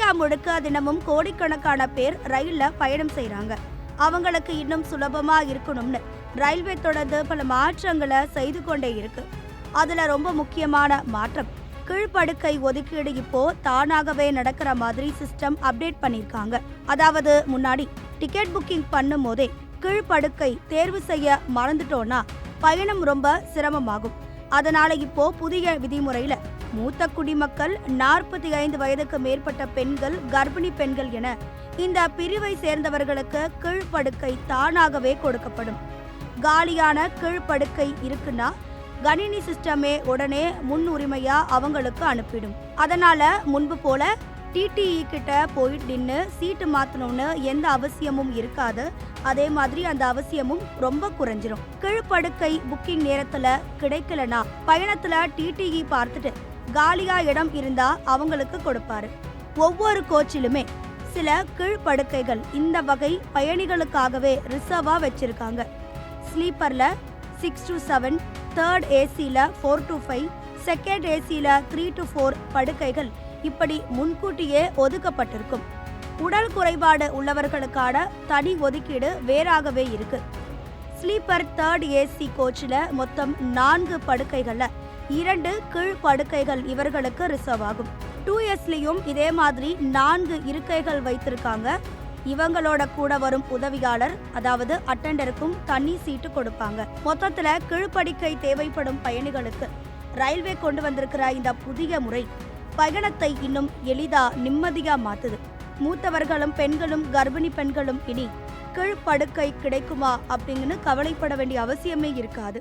India முழுக்க தினமும் கோடிக்கணக்கான பேர் ரயில்ல பயணம் செய்றாங்க. அவங்களுக்கு இன்னும் சுலபமா இருக்கணும்னு ரயில்வே தொடர்ந்து பல மாற்றங்களை செய்து கொண்டே இருக்கு. அதுல ரொம்ப முக்கியமான மாற்றம், கீழ்ப்படுக்கை ஒதுக்கீடு இப்போ தானாகவே நடக்கிற மாதிரி சிஸ்டம் அப்டேட் பண்ணிருக்காங்க. அதாவது முன்னாடி டிக்கெட் புக்கிங் பண்ணும் போதே கீழ்ப்படுக்கை தேர்வு செய்ய மறந்துட்டோம்னா பயணம் ரொம்ப சிரமமாகும். அதனால இப்போ புதிய விதிமுறையில மூத்த குடிமக்கள், 45 வயதுக்கு மேற்பட்ட பெண்கள், கர்ப்பிணி பெண்கள் என இந்த பிரிவை சேர்ந்தவர்களுக்கு கீழ்ப்படுக்கை தானாகவே கொடுக்கப்படும். காலியான கீழ்ப்படுக்கை இருக்குன்னா கணினி சிஸ்டமே உடனே முன்னுரிமையா அவங்களுக்கு அனுப்பிடும். அதனால முன்பு போல டிடிஇ கிட்ட போய் நின்று சீட்டு மாத்தணும்னு எந்த அவசியமும் இருக்காது. அதே மாதிரி அந்த அவசியமும் ரொம்ப குறைஞ்சிரும். கீழ்ப்படுக்கை புக்கிங் நேரத்துல கிடைக்கலனா பயணத்துல டிடிஇ பார்த்துட்டு காலியா இடம் இருந்தா அவங்களுக்கு கொடுப்பாரு. ஒவ்வொரு கோச்சிலுமே சில கீழ்ப்படுக்கைகள் இந்த வகை பயணிகளுக்காகவே ரிசர்வா வச்சிருக்காங்க. ஸ்லீப்பர்ல 6 to 7, தேர்ட் ஏசில 4 to 5, செகண்ட் ஏசில 3 to 4 படுக்கைகள் இப்படி முன்கூட்டியே ஒதுக்கப்பட்டிருக்கும். உடல் குறைபாடு உள்ளவர்களுக்கான தனி ஒதுக்கீடு வேறாகவே இருக்கு. ஸ்லீப்பர் தேர்ட் ஏசி கோச்சில் மொத்தம் 4 படுக்கைகள்ல 2 கீழ் படுக்கைகள் இவர்களுக்கு ரிசர்வ் ஆகும். 2Sலையும் இதே மாதிரி 4 இருக்கைகள் வைத்திருக்காங்க. இவங்களோட கூட வரும் உதவியாளர், அதாவது அட்டெண்டருக்கும் தனி சீட்டு கொடுப்பாங்க. மொத்தத்துல கீழ்ப்படுக்கை தேவைப்படும் பயணிகளுக்கு ரயில்வே கொண்டு வந்திருக்கிற இந்த புதிய முறை பயணத்தை இன்னும் எளிதா நிம்மதியா மாத்துது. மூத்தவர்களும் பெண்களும் கர்ப்பிணி பெண்களும் இனி கீழ்ப்படுக்கை கிடைக்குமா அப்படின்னு கவலைப்பட வேண்டிய அவசியமே இருக்காது.